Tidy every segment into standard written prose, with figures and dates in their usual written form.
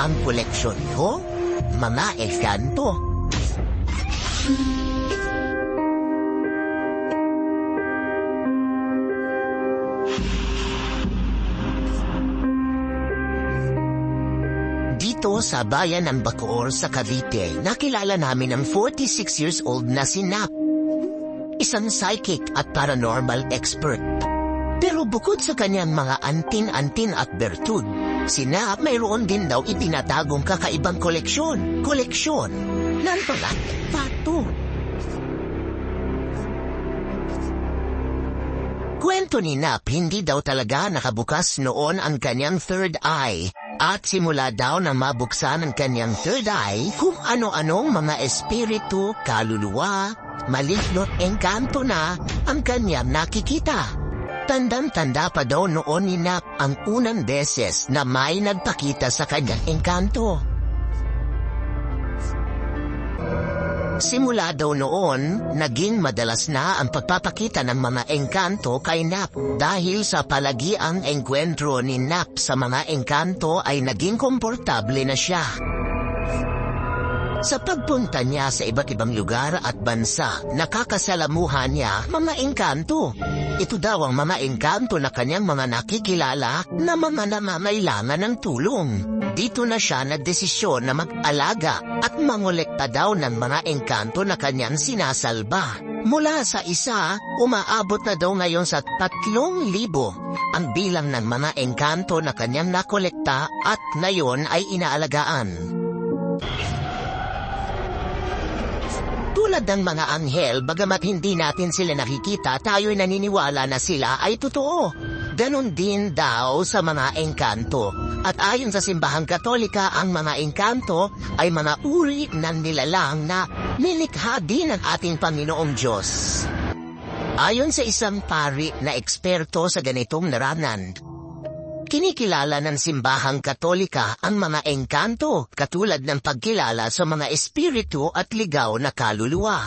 Ang koleksyon ko, mga engkanto. Dito sa bayan ng Bacoor sa Cavite, nakilala namin ang 46 years old na si Nap. Isang psychic at paranormal expert. Pero bukod sa kanyang mga antin-antin at bertud, si Nap mayroon din daw itinatagong kakaibang koleksyon. Koleksyon ng mga pato. Kwento ni Nap, hindi daw talaga nakabukas noon ang kanyang third eye. At simula daw na mabuksan ang kanyang third eye, kung ano-anong mga espiritu, kaluluwa, maligno't engkanto na ang kanyang nakikita. Tandang-tanda pa daw noon ni Nap ang unang beses na may nagpakita sa kanyang engkanto. Simula daw noon, naging madalas na ang pagpapakita ng mga engkanto kay Nap dahil sa palagiang engkwentro ni Nap sa mga engkanto ay naging komportable na siya. Sa pagpunta niya sa iba't ibang lugar at bansa, nakakasalamuhan niya mga engkanto. Ito daw ang mga engkanto na kanyang mga nakikilala na mga nangangailangan ng tulong. Dito na siya nagdesisyon na mag-alaga at mangolekta daw ng mga engkanto na kanyang sinasalba. Mula sa isa, umaabot na daw ngayon sa 3,000 ang bilang ng mga engkanto na kanyang nakolekta at ngayon ay inaalagaan. Tulad ng mga anghel, bagamat hindi natin sila nakikita, tayo'y naniniwala na sila ay totoo. Ganon din daw sa mga engkanto. At ayon sa simbahang Katolika, ang mga engkanto ay mga uri ng nilalang na nilikha din ng ating Panginoong Diyos. Ayon sa isang pari na eksperto sa ganitong naranan, kinikilala ng simbahang Katolika ang mga engkanto katulad ng pagkilala sa mga espiritu at ligaw na kaluluwa.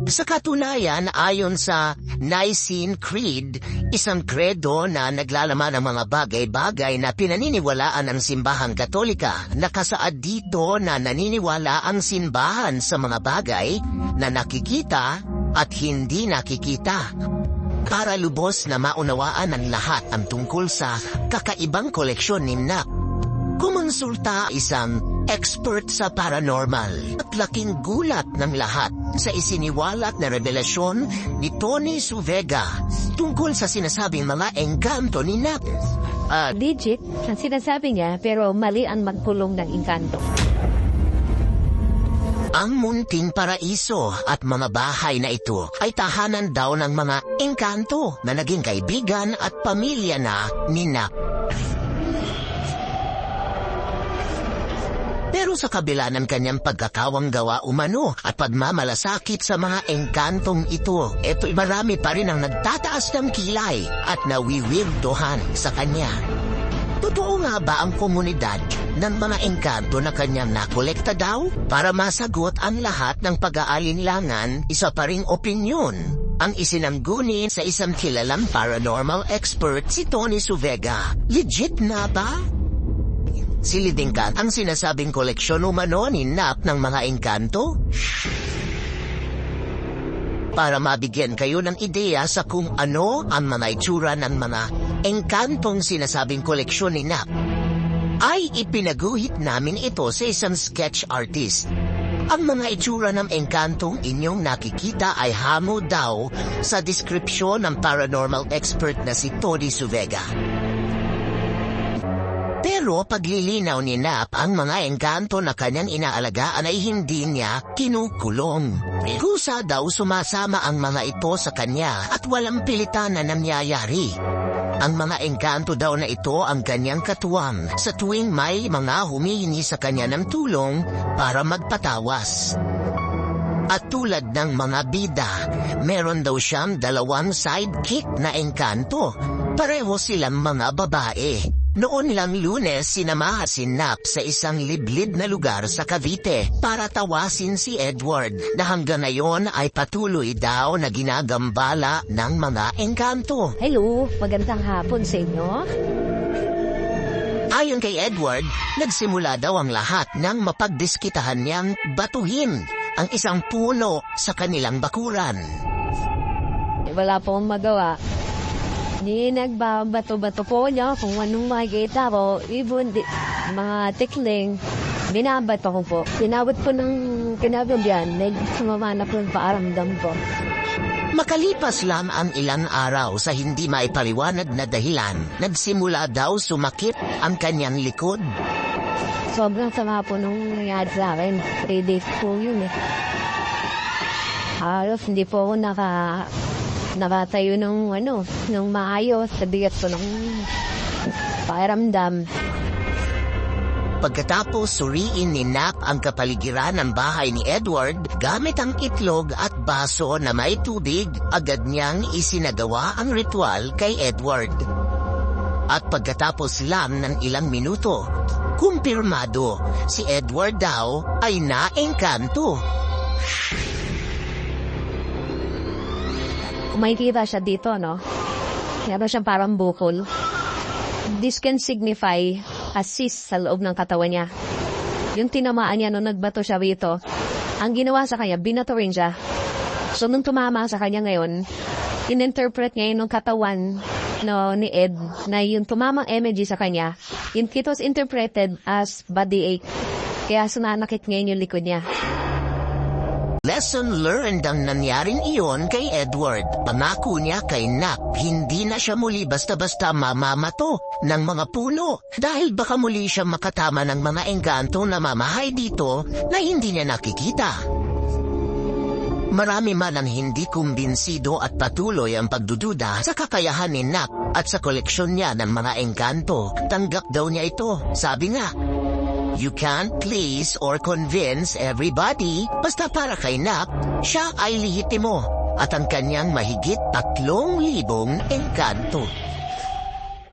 Sa katunayan, ayon sa Nicene Creed, isang kredo na naglalaman ng mga bagay-bagay na pinaniniwalaan ng simbahang Katolika, nakasaad dito na naniniwala ang simbahan sa mga bagay na nakikita at hindi nakikita. Para lubos na maunawaan ng lahat ang tungkol sa kakaibang koleksyon ni Nap, kumonsulta isang expert sa paranormal. At laking gulat ng lahat sa isiniwalat na revelasyon ni Tony Suvega tungkol sa sinasabing mga engkanto ni Nap. Legit ang sinasabi niya pero mali ang magpulong ng engkanto. Ang munting paraiso at mga bahay na ito ay tahanan daw ng mga engkanto na naging kaibigan at pamilya na ni Nap. Pero sa kabila ng kanyang pagkakawang gawa umano at pagmamalasakit sa mga engkantong ito, ito'y marami pa rin ang nagtataas ng kilay at nawiwirdohan sa kanya. Totoo nga ba ang komunidad ng mga engkanto na kanyang nakolekta daw? Para masagot ang lahat ng pag-aalinlangan, isa pa ring opinyon ang isinamguni sa isang kilalang paranormal expert si Tony Suvega. Legit na ba? Silidin ka ang sinasabing koleksyon umano ni Nap ng mga engkanto? Para mabigyan kayo ng ideya sa kung ano ang mga itsura ng mga engkantong sinasabing koleksyon ni Nap, ay ipinaguhit namin ito sa isang sketch artist. Ang mga itsura ng engkantong inyong nakikita ay hamo daw sa deskripsyon ng paranormal expert na si Tony Suvega. Pero paglilinaw ni Nap, ang mga engkanto na kanyang inaalagaan ay hindi niya kinukulong. Kusa daw sumasama ang mga ito sa kanya at walang pilitan na nangyayari. Ang mga engkanto daw na ito ang kanyang katuwang sa tuwing may mga humihingi sa kanya ng tulong para magpatawas. At tulad ng mga bida, meron daw siyang 2 sidekick na engkanto. Pareho silang mga babae. Noon lang Lunes, sinamahan si Nap sa isang liblib na lugar sa Cavite para tawasin si Edward na hanggang ngayon ay patuloy daw na ginagambala ng mga engkanto. Hello, magandang hapon sa inyo. Ayon kay Edward, nagsimula daw ang lahat nang mapagdiskitahan niyang batuhin ang isang puno sa kanilang bakuran. Wala po akong magawa. Di nagbabato-bato po niya kung anong makikita ko. Even mga tikling, binabato ko po. Pinawit po ng kinagabihan, medyo sumama na po yung paaramdam ko. Makalipas lang ang ilang araw sa hindi maipaliwanag na dahilan, nagsimula daw sumakit ang kanyang likod. Sobrang sama po nung nangyari sa akin. 3 days po yun eh. Halos hindi po ako nakatayo ng maayos. Sa bigat po ng pakiramdam. Pagkatapos suriin ni Nap ang kapaligiran ng bahay ni Edward, gamit ang itlog at baso na may tubig, agad niyang isinagawa ang ritual kay Edward. At pagkatapos lang ng ilang minuto, kumpirmado, si Edward daw ay naengkanto. May kita siya dito, no? Meron siyang parang bukol. This can signify assist sa loob ng katawan niya. Yung tinamaan niya nung nagbato siya rito, ang ginawa sa kanya, binato rin siya. So nung tumama sa kanya ngayon, in-interpret niya yung katawan ni Ed na yung tumamang energy sa kanya, it was interpreted as body ache. Kaya sunanakit ngayon yung likod niya. Lesson learned ang nangyaring iyon kay Edward. Pangako niya kay Nap, hindi na siya muli basta-basta mamamato ng mga puno dahil baka muli siya makatama ng mga engkanto na mamahay dito na hindi niya nakikita. Marami man ang hindi kumbinsido at patuloy ang pagdududa sa kakayahan ni Nap at sa koleksyon niya ng mga engkanto. Tanggap daw niya ito. Sabi nga, you can't please or convince everybody. Basta para kay Nap, siya ay lehitimo at ang kanyang mahigit 3,000 engkanto.